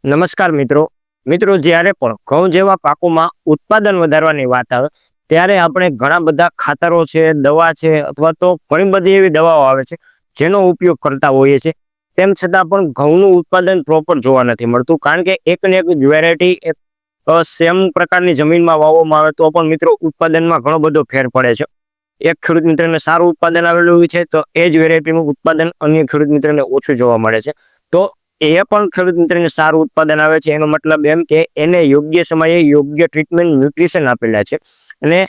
નમસ્કાર મિત્રો જ્યારે પણ ઘઉં જેવા પાકોમાં ઉત્પાદન વધારવાની વાત આવે ત્યારે આપણે ઘણા બધા ખાતરો છે, દવા છે અથવા તો ઘણી બધી એવી દવાઓ આવે છે જેનો ઉપયોગ કરતા હોઈએ છીએ. તેમ છતાં પણ ઘઉંનું ઉત્પાદન પ્રોપર જોવા નથી મળતું, કારણ કે એક ને એક વેરાયટી સેમ પ્રકારની જમીનમાં વાવવામાં આવે તો પણ મિત્રો ઉત્પાદનમાં ઘણો બધો ફેર પડે છે. એક ખેડૂત મિત્રને સારું ઉત્પાદન આવેલું હોય છે તો એ જ વેરાયટીનું ઉત્પાદન અન્ય ખેડૂત મિત્રને ઓછું જોવા મળે છે. તો એ પણ ખેડૂત મિત્રને સારું ઉત્પાદન આવે છે, એનો મતલબ એમ કે એને યોગ્ય સમયે યોગ્ય ટ્રીટમેન્ટ, ન્યુટ્રિશન આપેલા છે. અને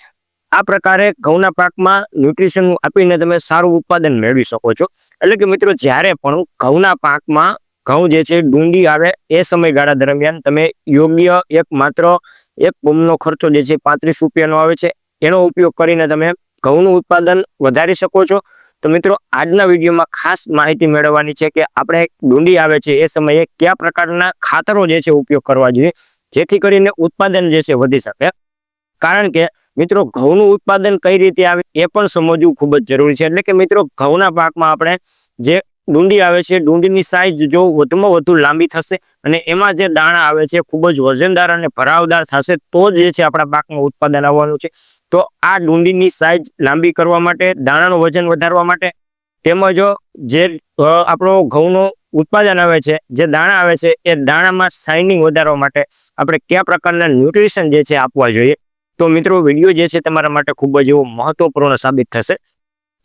આ પ્રકારે ઘઉંના પાકમાં ન્યુટ્રિશન આપીને તમે સારું ઉત્પાદન મેળવી શકો છો. એટલે કે મિત્રો, જ્યારે પણ ઘઉંના પાકમાં ઘઉં જે છે ડુંડી આવે એ સમયગાળા દરમિયાન તમે યોગ્ય માત્ર એક પંપનો ખર્ચો જે છે 35 રૂપિયાનો આવે છે, એનો ઉપયોગ કરીને તમે ઘઉંનું ઉત્પાદન વધારી શકો છો. તો મિત્રો, આજના વિડીયોમાં ખાસ માહિતી મેળવવાની છે કે આપણે ડુંડી આવે છે એ સમયે કયા પ્રકારના ખાતરો જે છે ઉપયોગ કરવા જોઈએ, જેથી કરીને ઉત્પાદન જે છે વધી શકે. કારણ કે મિત્રો, ઘઉંનું ઉત્પાદન કઈ રીતે આવે એ પણ સમજવું ખૂબ જ જરૂરી છે. એટલે કે મિત્રો, ઘઉંના પાકમાં આપણે જે ડુંડી આવે છે, ડુંડીની સાઇઝ જો વધુમાં વધુ લાંબી થશે અને એમાં જે દાણા આવે છે ખૂબ જ વજનદાર અને ભરાવદાર થશે, તો જ જે છે આપણા પાકમાં ઉત્પાદન આવવાનું છે. તો આ ડુંડીની સાઇઝ લાંબી કરવા માટે, દાણાનું વજન વધારવા માટે, તેમજ જે આપણો ઘઉંનો ઉત્પાદન આવે છે, જે દાણા આવે છે, એ દાણામાં શાઇનિંગ વધારવા માટે આપણે કયા પ્રકારના ન્યુટ્રિશન જે છે આપવા જોઈએ. તો મિત્રો, વિડીયો જે છે તમારા માટે ખૂબ જ એવો મહત્વપૂર્ણ સાબિત થશે.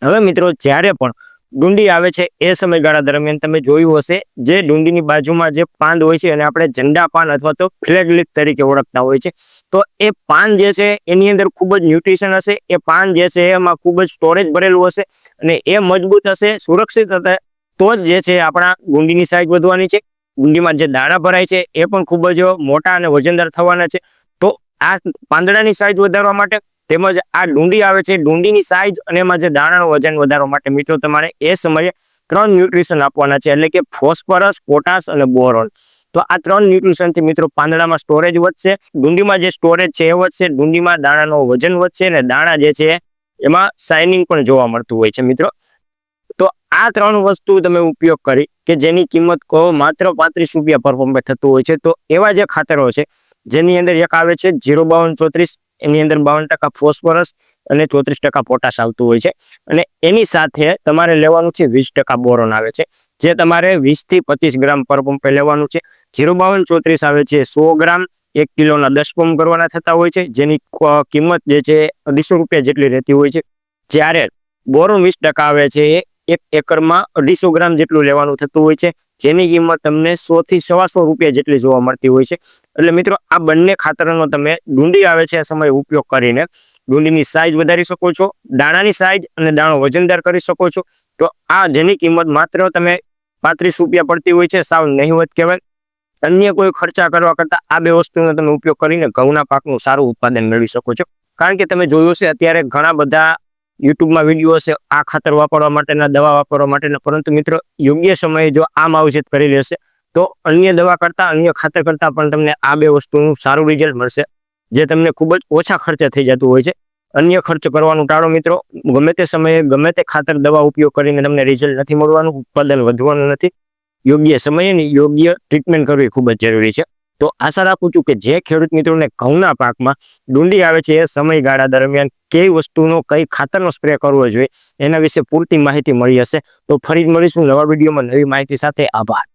હવે મિત્રો, જ્યારે પણ ડુંડી આવે છે એ સમયગાળા દરમિયાન તમે જોયું હશે, જે ડુંડીની બાજુમાં જે પાંદ હોય છે અને આપણે ઝંડા પાન અથવા તો ફ્લેગ લીફ તરીકે ઓળખતા હોય છે, તો એ પાન જે છે એની અંદર ખૂબ જ ન્યુટ્રિશન હશે. એ પાન જે છે એમાં ખૂબ જ સ્ટોરેજ ભરેલું હશે અને એ મજબૂત હશે, સુરક્ષિત હશે, તો જ જે છે આપણા ડુંડીની સાઇઝ વધવાની છે. ડુંડીમાં જે દાણા ભરાય છે એ પણ ખૂબ જ મોટા અને વજનદાર થવાના છે. તો આ પાંદડાની સાઇઝ વધારવા માટે, તેમજ આ ડુંડી આવે છે, ડુંડીની સાઇઝ અને એમાં જે દાણાનું વજન વધારવા માટે મિત્રો તમારે એ સમયે 3 ન્યુટ્રિશન આપવાના છે. એટલે કે ફોસ્ફરસ, પોટાશ અને બોરોન. તો આ 3 ન્યુટ્રિશનથી મિત્રો પાંદડામાં સ્ટોરેજ વધશે, ડુંડીમાં જે સ્ટોરેજ છે એ વધશે, ડુંડીમાં દાણાનો વજન વધશે અને દાણા જે છે એમાં શાઇનિંગ પણ જોવા મળતું હોય છે મિત્રો. તો આ 3 વસ્તુ તમે ઉપયોગ કરી કે જેની કિંમત માત્ર 35 રૂપિયા પર પંપે થતું હોય છે. તો એવા જે ખાતરો છે, જેની અંદર એક આવે છે 05234, એની અંદર 52% ફોસ્ફરસ અને 34% પોટાશ આવતું હોય છે. અને એની સાથે તમારે લેવાનું છે 20% બોરોન આવે છે, જે તમારે 20 થી 25 ગ્રામ પર પંપે લેવાનું છે. 05234 આવે છે 100 ગ્રામ, 1 કિલોના 10 પંપ કરવાના થતા હોય છે, જેની કિંમત જે છે 250 રૂપિયા જેટલી રહેતી હોય છે. જ્યારે બોરોન 20% આવે છે એ 1 એકરમાં 250 ગ્રામ જેટલું લેવાનું થતું હોય છે, જેની કિંમત તમને 100 થી 125 રૂપિયા જેટલી જોવા મળતી હોય છે. એટલે મિત્રો, આ બંને ખાતરનો તમે ડુંડી આવે છે એ સમયે ઉપયોગ કરીને ડુંડીની સાઇઝ વધારી શકો છો, દાણાની સાઇઝ અને દાણો વજનદાર કરી શકો છો. તો આ જેની કિંમત માત્ર તમે 35 રૂપિયા પડતી હોય છે, સાવ નહિવત કહેવાય. અન્ય કોઈ ખર્ચા કરવા કરતાં આ બે વસ્તુનો તમે ઉપયોગ કરીને ઘઉંના પાકનું સારું ઉત્પાદન મેળવી શકો છો. કારણ કે તમે જોયું હશે, અત્યારે ઘણા બધા યુટ્યુબમાં વિડીયો હશે આ ખાતર વાપરવા માટેના, દવા વાપરવા માટેના, પરંતુ મિત્રો યોગ્ય સમયે જો આ માવજત કરી લેશે તો અન્ય દવા કરતાં, અન્ય ખાતર કરતાં પણ તમને આ બે વસ્તુનું સારું રિઝલ્ટ મળશે, જે તમને ખૂબ જ ઓછા ખર્ચે થઈ જતું હોય છે. અન્ય ખર્ચ કરવાનું ટાળો મિત્રો. ગમે તે સમયે ગમે તે ખાતર, દવા ઉપયોગ કરીને તમને રિઝલ્ટ નથી મળવાનું, ઉત્પાદન વધવાનું નથી. યોગ્ય સમયે યોગ્ય ટ્રીટમેન્ટ કરવી ખૂબ જ જરૂરી છે. તો આશા રાખું છું કે જે ખેડૂત મિત્રોને ઘઉંના પાકમાં ડુંડી આવે છે એ સમયગાળા દરમિયાન કઈ વસ્તુનો, કઈ ખાતરનો સ્પ્રે કરવો જોઈએ એના વિશે પૂરતી માહિતી મળી હશે. તો ફરી મળીશું નવા વિડીયોમાં નવી માહિતી સાથે. આભાર.